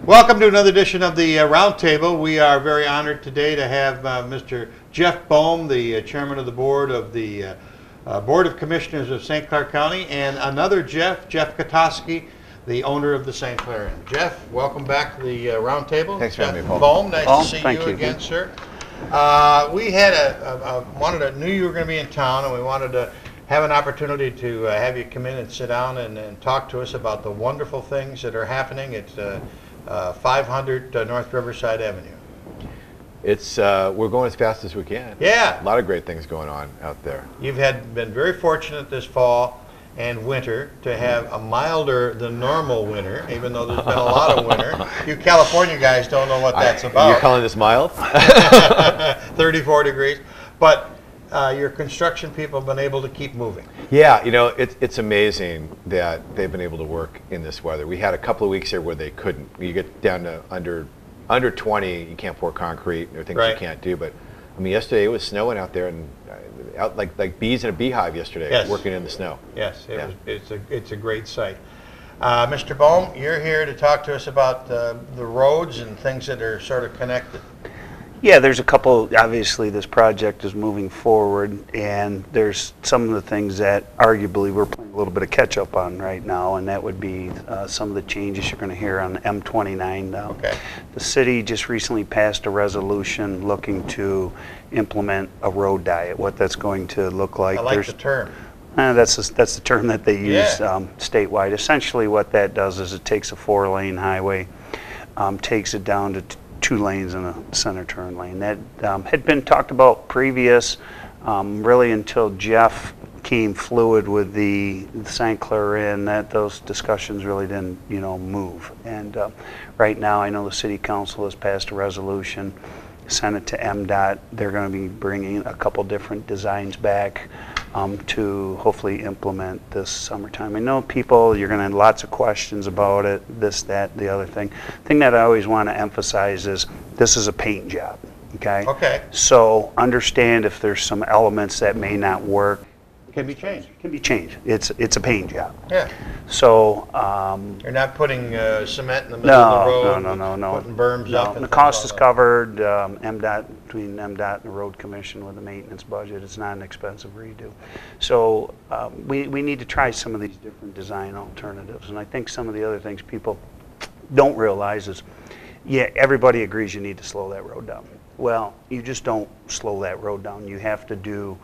Welcome to another edition of the Roundtable. We are very honored today to have Mr. Jeff Bohm, the chairman of the board of the Board of Commissioners of St. Clair County, and another Jeff Katofsky, the owner of the St. Clair Inn. Jeff, welcome back to the Roundtable. Thanks for having me, Paul. Bohm, nice Paul, to see thank you you again, sir. We had knew you were going to be in town, and we wanted to have an opportunity to have you come in and sit down and talk to us about the wonderful things that are happening at 500 North Riverside Avenue. It's we're going as fast as we can. Yeah. A lot of great things going on out there. You've been very fortunate this fall and winter to have a milder than normal winter, even though there's been a lot of winter. You California guys don't know what that's about. You're calling this mild? 34 degrees. But your construction people have been able to keep moving. Yeah, you know, it's amazing that they've been able to work in this weather. We had a couple of weeks here where they couldn't. You get down to under 20, you can't pour concrete. There are things you can't do. But I mean, yesterday it was snowing out there, and out like bees in a beehive yesterday, working in the snow. Yes, it's a great sight. Mr. Bohm, you're here to talk to us about the roads and things that are sort of connected. Yeah, there's a couple. Obviously, this project is moving forward, and there's some of the things that arguably we're playing a little bit of catch up on right now, and that would be some of the changes you're going to hear on M29 now. Okay. The city just recently passed a resolution looking to implement a road diet, what that's going to look like. I like the term. That's the term that they use statewide. Essentially, what that does is it takes a 4-lane highway, takes it down to 2 lanes and a center turn lane. That had been talked about previous, really until Jeff came fluid with the St. Clair Inn. That those discussions really didn't, move. And right now, I know the City Council has passed a resolution, sent it to MDOT. They're going to be bringing a couple different designs back to hopefully implement this summertime. I know you're going to have lots of questions about it, this, that, the other thing. The thing that I always want to emphasize is this is a paint job, okay? Okay. So understand if there's some elements that may not work. Can be changed. Can be changed. It's a paint job. Yeah. So you're not putting cement in the middle of the road. No. Putting berms up. The cost is covered. Between MDOT and the Road Commission with the maintenance budget, it's not an expensive redo. So we need to try some of these different design alternatives, and I think some of the other things people don't realize is, everybody agrees you need to slow that road down. Well, you just don't slow that road down. You have to do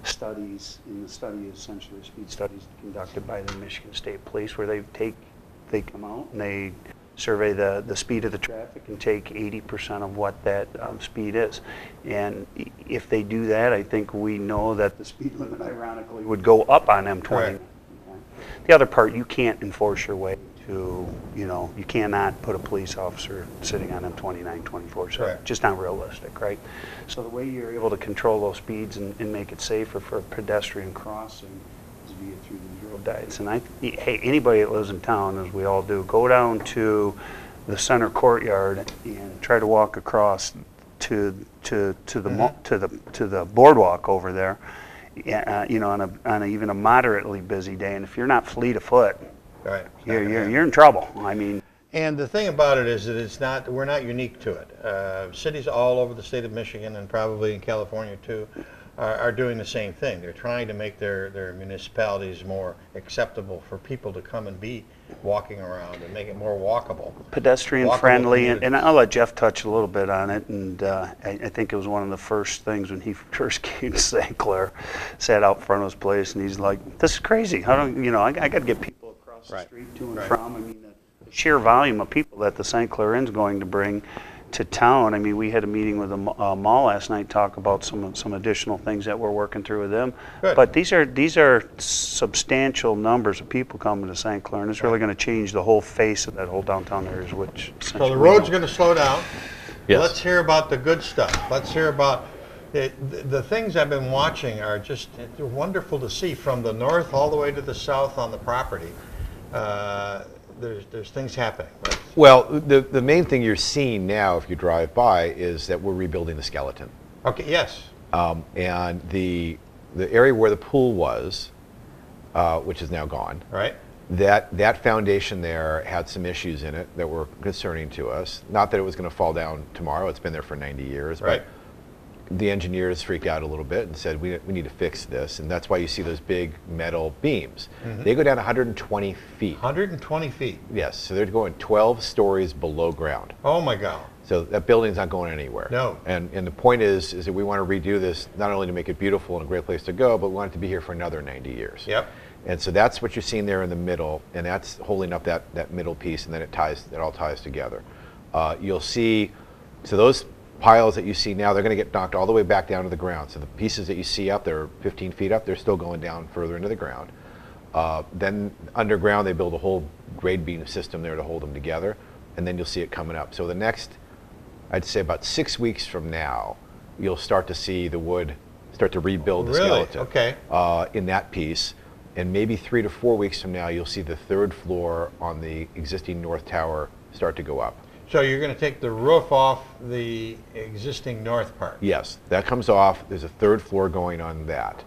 studies, and the study is essentially speed studies conducted by the Michigan State Police, where they come out and they survey the speed of the traffic and take 80% of what that speed is. And if they do that, I think we know that the speed limit ironically would go up on M20. Right. The other part, you can't enforce your way to, you cannot put a police officer sitting on M29 24/7. Just not realistic, right? So the way you're able to control those speeds and make it safer for a pedestrian crossing is via through these road diets. And hey, anybody that lives in town, as we all do, go down to the center courtyard and try to walk across to the boardwalk over there. On even a moderately busy day, and if you're not fleet of foot, you're in trouble. I mean, and the thing about it is that we're not unique to it. Cities all over the state of Michigan, and probably in California too, are doing the same thing. They're trying to make their municipalities more acceptable for people to come and be walking around and make it more walkable. Pedestrian friendly, and I'll let Jeff touch a little bit on it. And I think it was one of the first things when he first came to St. Clair, sat out front of his place, and he's like, "This is crazy. How don't I got to get people across the street to and from." I mean, the sheer volume of people that the St. Clair Inn's going to bring to town. I mean, we had a meeting with the mall last night, talk about some additional things that we're working through with them. Good. But these are substantial numbers of people coming to St. Clair, and it's really going to change the whole face of that whole downtown area. So the road's going to slow down. Yes. Let's hear about the good stuff. Let's hear about the things I've been watching are just wonderful to see from the north all the way to the south on the property. There's things happening. Right? Well, the main thing you're seeing now, if you drive by, is that we're rebuilding the skeleton. Okay. Yes. And the area where the pool was, which is now gone, right, That foundation there had some issues in it that were concerning to us. Not that it was going to fall down tomorrow. It's been there for 90 years. Right. But the engineers freaked out a little bit and said, we need to fix this. And that's why you see those big metal beams. They go down 120 feet. 120 feet. Yes. So they're going 12 stories below ground. Oh, my God. So that building's not going anywhere. No. And the point is that we want to redo this not only to make it beautiful and a great place to go, but we want it to be here for another 90 years. Yep. And so that's what you're seeing there in the middle, and that's holding up that middle piece, and then it all ties together. You'll see, so those piles that you see now, they're going to get knocked all the way back down to the ground. So the pieces that you see up there, 15 feet up, they're still going down further into the ground. Then underground, they build a whole grade beam system there to hold them together, and then you'll see it coming up. So the next, I'd say about 6 weeks from now, you'll start to see the wood start to rebuild the skeleton. Okay. In that piece. And maybe 3 to 4 weeks from now, you'll see the third floor on the existing north tower start to go up. So you're going to take the roof off the existing north part? Yes, that comes off. There's a third floor going on that.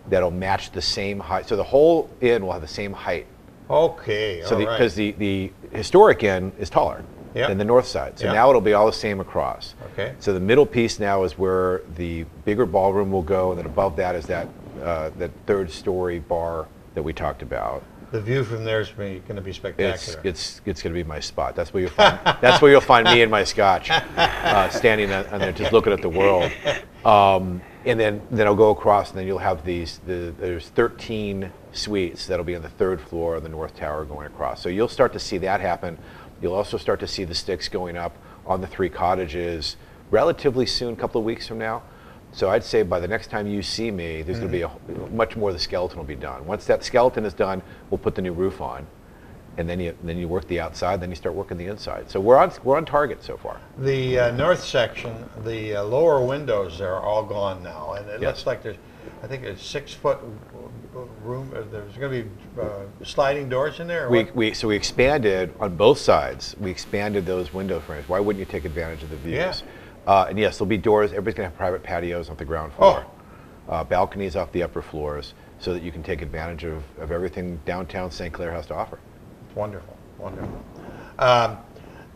That'll match the same height. So the whole inn will have the same height. Okay, So all right. because the historic inn is taller Yep. than the north side. So Yep. now it'll be all the same across. Okay. So the middle piece now is where the bigger ballroom will go, and then above that is that third story bar that we talked about. The view from there is going to be spectacular. It's going to be my spot. That's where you'll find. That's where you'll find me and my scotch, standing on there, just looking at the world. And then I'll go across, and then you'll have there's 13 suites that'll be on the third floor of the north tower going across. So you'll start to see that happen. You'll also start to see the sticks going up on the 3 cottages relatively soon, a couple of weeks from now. So I'd say by the next time you see me, there's going to be much more of the skeleton will be done. Once that skeleton is done, we'll put the new roof on, and then you work the outside, then you start working the inside. So we're on target so far. The north section, the lower windows are all gone now, and it Yes. looks like there's 6-foot room. There's going to be sliding doors in there. Or what? So we expanded on both sides. We expanded those window frames. Why wouldn't you take advantage of the views? Yeah. And yes, there'll be doors. Everybody's going to have private patios on the ground floor, balconies off the upper floors, so that you can take advantage of everything downtown St. Clair has to offer. Wonderful, wonderful.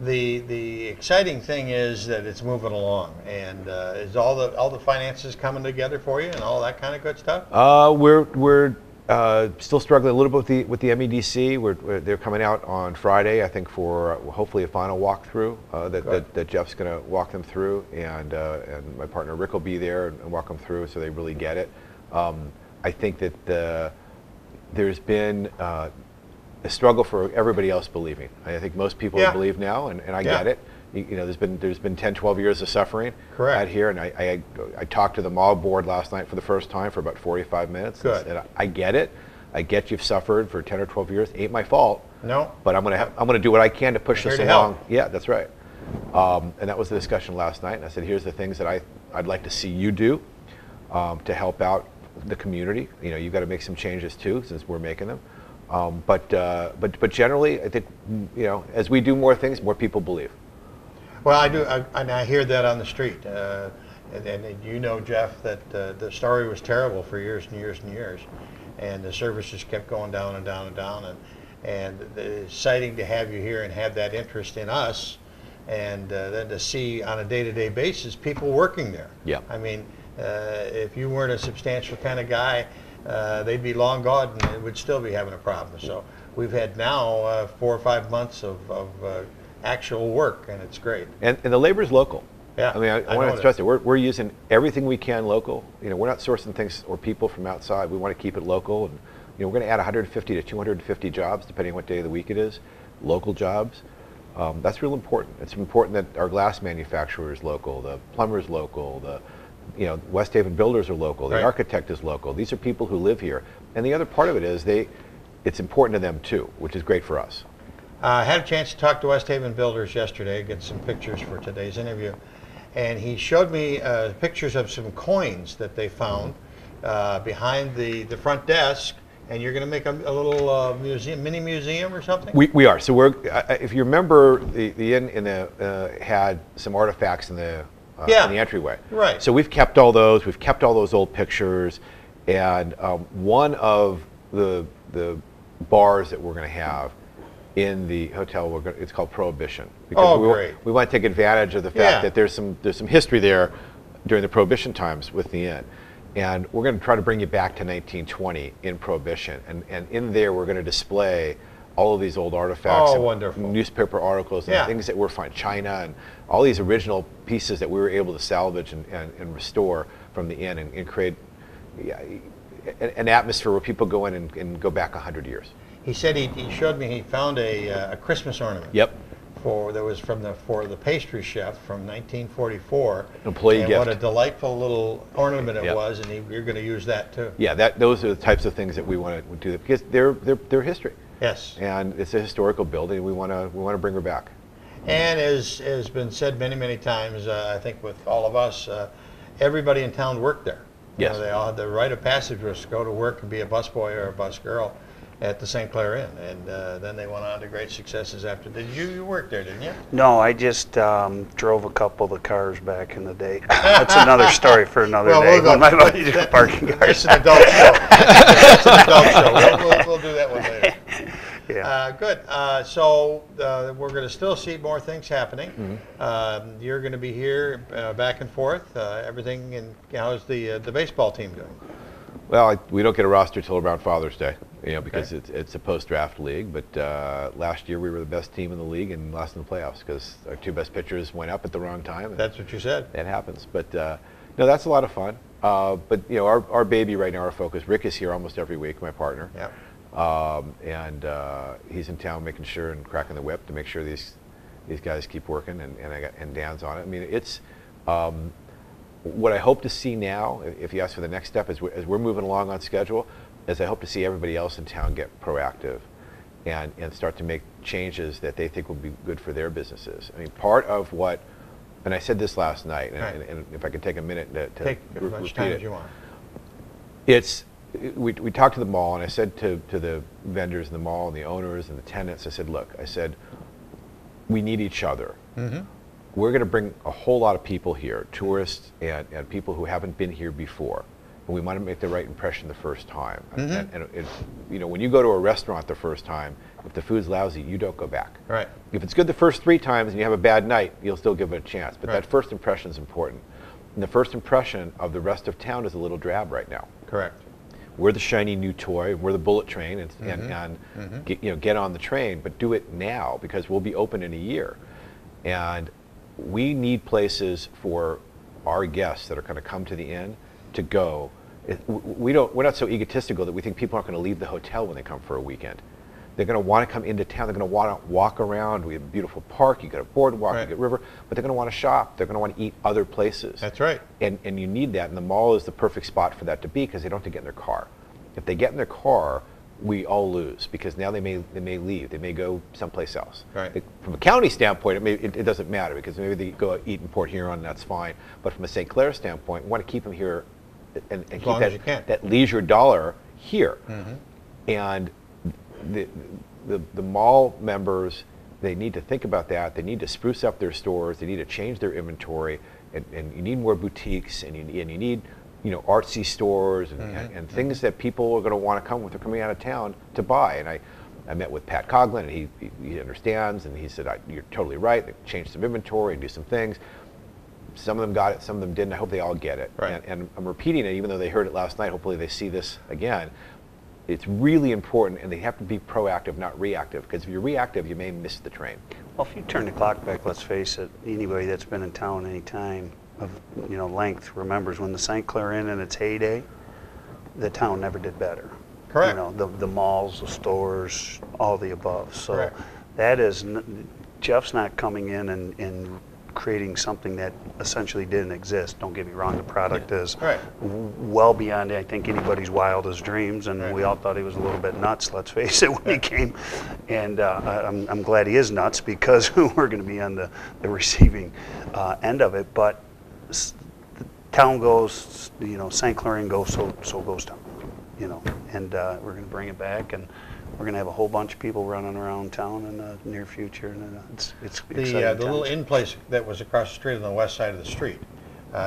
The exciting thing is that it's moving along, and is all the finances coming together for you and all that kind of good stuff? We're still struggling a little bit with the MEDC. They're coming out on Friday, I think, for hopefully a final walkthrough that Jeff's going to walk them through, and my partner Rick will be there and walk them through, so they really get it. I think that there's been a struggle for everybody else believing. I think most people believe now, and I get it. There's been 10, 12 years of suffering out here, and I talked to the mall board last night for the first time for about 45 minutes. Good. And I get it. I get you've suffered for 10 or 12 years. Ain't my fault. No. But I'm gonna do what I can to push Here this to along. help. Yeah, that's right. And that was the discussion last night. And I said, here's the things that I'd like to see you do to help out the community. You've got to make some changes too, since we're making them. But generally, I think as we do more things, more people believe. Well, I do, and I hear that on the street. And Jeff, that the story was terrible for years and years and years, and the service just kept going down and down and down. And it's exciting to have you here and have that interest in us, and then to see on a day-to-day basis people working there. Yeah. I mean, if you weren't a substantial kind of guy, they'd be long gone and it would still be having a problem. So we've had now 4 or 5 months of actual work, and it's great. And the labor's local. Yeah, I mean, I want to stress it. We're using everything we can local. We're not sourcing things or people from outside. We want to keep it local, and we're going to add 150 to 250 jobs, depending on what day of the week it is, local jobs. That's real important. It's important that our glass manufacturer is local, the plumber is local, the West Haven builders are local, the architect is local. These are people who live here, and the other part of it is it's important to them too, which is great for us. I had a chance to talk to West Haven Builders yesterday, get some pictures for today's interview, and he showed me pictures of some coins that they found behind the front desk, and you're going to make a little museum, mini museum or something? We are. So if you remember, the inn had some artifacts in the entryway. Right. So we've kept all those. We've kept all those old pictures, and one of the bars that we're going to have in the hotel. It's called Prohibition. Great. We want to take advantage of the fact that there's some history there during the Prohibition times with the inn. And we're going to try to bring you back to 1920 in Prohibition. And in there, we're going to display all of these old artifacts, and wonderful. newspaper articles, and things that we're finding, China, and all these original pieces that we were able to salvage and restore from the inn, and create an atmosphere where people go in and go back 100 years. He said he showed me he found a Christmas ornament. Yep. That was for the pastry chef from 1944. Employee gift. What a delightful little ornament it was, and you're going to use that too. Yeah, those are the types of things that we want to do because they're history. Yes. And it's a historical building. We want to bring her back. And as has been said many times, I think with all of us, everybody in town worked there. Yes. They all had the rite of passage was to go to work and be a busboy or a busgirl at the St. Clair Inn, and then they went on to great successes after. Did you work there, didn't you? No, I just drove a couple of the cars back in the day. That's another story for another day. We'll My buddy did parking cars. It's an adult show. It's an adult show. We'll do that one later. Yeah. Good. So we're going to still see more things happening. Mm-hmm. You're going to be here back and forth. Everything. And how's the baseball team doing? Well, we don't get a roster till around Father's Day, because it's a post-draft league. But last year we were the best team in the league and lost in the playoffs because our two best pitchers went up at the wrong time. That's what you said. That happens. But no, that's a lot of fun. But our baby right now, our focus. Rick is here almost every week, my partner. Yeah. And he's in town making sure and cracking the whip to make sure these guys keep working, and Dan's on it. I mean, it's what I hope to see now, if you ask for the next step, as we're moving along on schedule, is I hope to see everybody else in town get proactive and start to make changes that they think will be good for their businesses. I mean, part of what, and I said this last night, and if I could take a minute to take as much time as you want. We talked to the mall, and I said to the vendors in the mall and the owners and the tenants, I said, look, we need each other. Mm-hmm. We're going to bring a whole lot of people here, tourists and people who haven't been here before. And we want to make the right impression the first time. Mm-hmm. And when you go to a restaurant the first time, if the food's lousy, you don't go back. Right. If it's good the first 3 times and you have a bad night, you'll still give it a chance. But that first impression is important. And the first impression of the rest of town is a little drab right now. Correct. We're the shiny new toy. We're the bullet train, and get on the train. But do it now because we'll be open in a year, and we need places for our guests that are going to come to the inn to go. We're not so egotistical that we think people aren't going to leave the hotel when they come for a weekend. They're going to want to come into town. They're going to want to walk around. We have a beautiful park. You got a boardwalk. You got river. But they're going to want to shop. They're going to want to eat other places. That's right. And you need that. And the mall is the perfect spot for that to be because they don't have to get in their car. If they get in their car, we all lose because now they may leave. They may go someplace else. Right. From a county standpoint, it doesn't matter because maybe they go eat in Port Huron and that's fine. But from a St. Clair standpoint, we want to keep them here and keep that leisure dollar here. Mm-hmm. And the mall members, they need to think about that. They need to spruce up their stores. They need to change their inventory, and you need more boutiques, and you need artsy stores and things that people are going to want to come with. They're coming out of town to buy. And I met with Pat Coughlin, and he understands, and he said, you're totally right. They changed some inventory and do some things. Some of them got it, some of them didn't. I hope they all get it. Right. And I'm repeating it, even though they heard it last night. Hopefully they see this again. It's really important, and they have to be proactive, not reactive, because if you're reactive, you may miss the train. Well, if you turn the clock back, let's face it, anybody that's been in town any time of length remembers when the St. Clair Inn in its heyday, the town never did better. Correct. The malls, the stores, all the above. So Correct. that is, Jeff's not coming in and creating something that essentially didn't exist. Don't get me wrong, the product is well beyond, I think, anybody's wildest dreams, and we all thought he was a little bit nuts, let's face it, when he came. And I'm glad he is nuts because we're going to be on the receiving end of it. But the town goes, St. Clair Inn goes, so goes town, and we're going to bring it back, and we're going to have a whole bunch of people running around town in the near future, and it's exciting. The little inn place that was across the street on the west side of the street,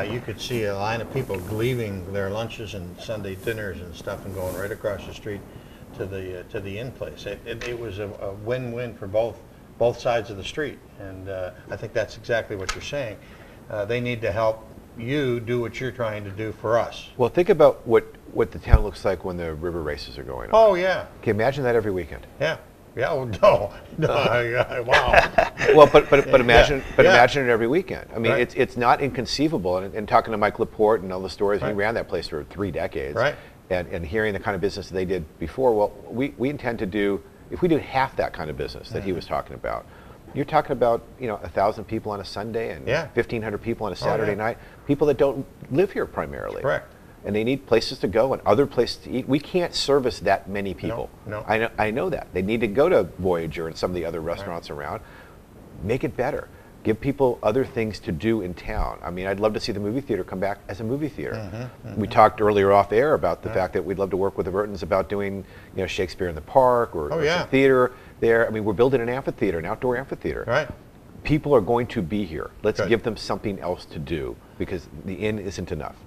you could see a line of people leaving their lunches and Sunday dinners and stuff and going right across the street to to the inn place. It was a win-win for both sides of the street, and I think that's exactly what you're saying. They need to help you do what you're trying to do for us. Well, think about what the town looks like when the river races are going on. Oh yeah. Okay, imagine that every weekend. Yeah. Yeah. Oh no. Wow. Well, but imagine Yeah. imagine it every weekend. I mean, Right. it's not inconceivable. And talking to Mike Laporte and all the stories, he Right. ran that place for 3 decades. Right. And hearing the kind of business they did before, well, we intend to do, if we do half that kind of business that he was talking about, you're talking about 1,000 people on a Sunday and Yeah. 1,500 people on a Oh, Saturday yeah. night. People that don't live here primarily. Correct. And they need places to go and other places to eat. We can't service that many people. No. I know that. They need to go to Voyager and some of the other restaurants around. Make it better. Give people other things to do in town. I mean, I'd love to see the movie theater come back as a movie theater. We talked earlier off air about the fact that we'd love to work with the Burtons about doing, Shakespeare in the Park or some theater there. I mean, we're building an amphitheater, an outdoor amphitheater. Right. People are going to be here. Let's Good. give them something else to do because the inn isn't enough.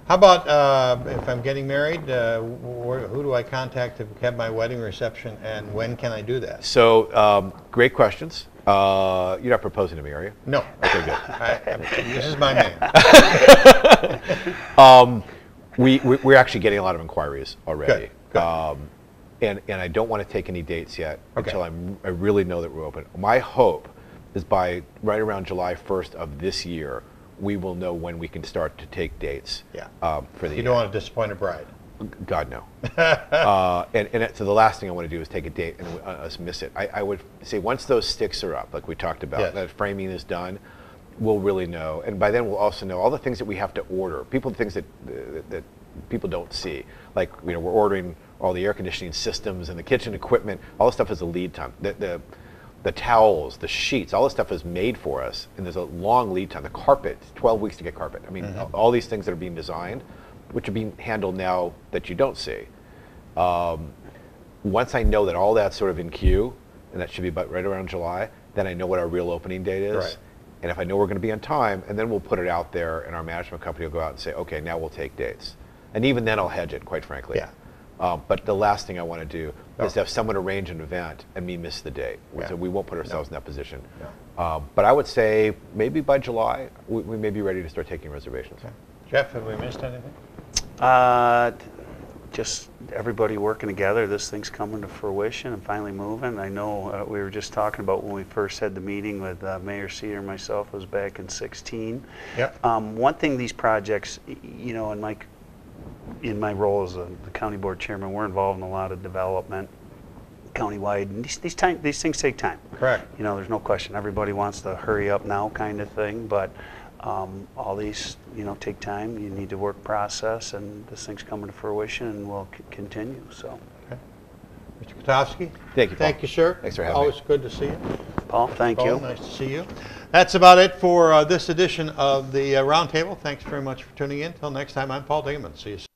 How about if I'm getting married, who do I contact to have my wedding reception, and when can I do that? So, great questions. You're not proposing to me, are you? No. Okay, good. This is my man. We're actually getting a lot of inquiries already. Good. And I don't want to take any dates yet Okay. until I really know that we're open. My hope is by right around July 1st of this year, we will know when we can start to take dates. Yeah. For the You don't want to disappoint a bride. God, no. So the last thing I want to do is take a date and us miss it. I would say once those sticks are up, like we talked about, Yes. that framing is done, we'll really know. And by then we'll also know all the things that we have to order. Things that people don't see. Like, we're ordering all the air conditioning systems and the kitchen equipment. All this stuff is a lead time. The towels, the sheets, all this stuff is made for us, and there's a long lead time. The carpet, 12 weeks to get carpet. I mean, all these things that are being designed, which are being handled now that you don't see. Once I know that all that's sort of in queue, and that should be about right around July, then I know what our real opening date is. Right. And if I know we're going to be on time, and then we'll put it out there, and our management company will go out and say, okay, now we'll take dates. And even then I'll hedge it, quite frankly. Yeah. But the last thing I want to do is to have someone arrange an event and me miss the date. Yeah. So we won't put ourselves in that position. But I would say maybe by July, we may be ready to start taking reservations. Okay. Jeff, have we missed anything? Just everybody working together. This thing's coming to fruition and finally moving. I know we were just talking about when we first had the meeting with Mayor Cedar and myself, was back in 2016. Yep. One thing these projects, in my role as the county board chairman, we're involved in a lot of development countywide, and these things take time. Correct. There's no question. Everybody wants to hurry up now kind of thing, but all these, take time. You need to work process, and this thing's coming to fruition, and will continue. So, Okay. Mr. Katofsky? Thank you, Paul. Thank you, sir. Thanks for having me. Always good to see you. Paul, thank Paul, you. nice to see you. That's about it for this edition of the Roundtable. Thanks very much for tuning in. Until next time, I'm Paul Dingman. See you soon.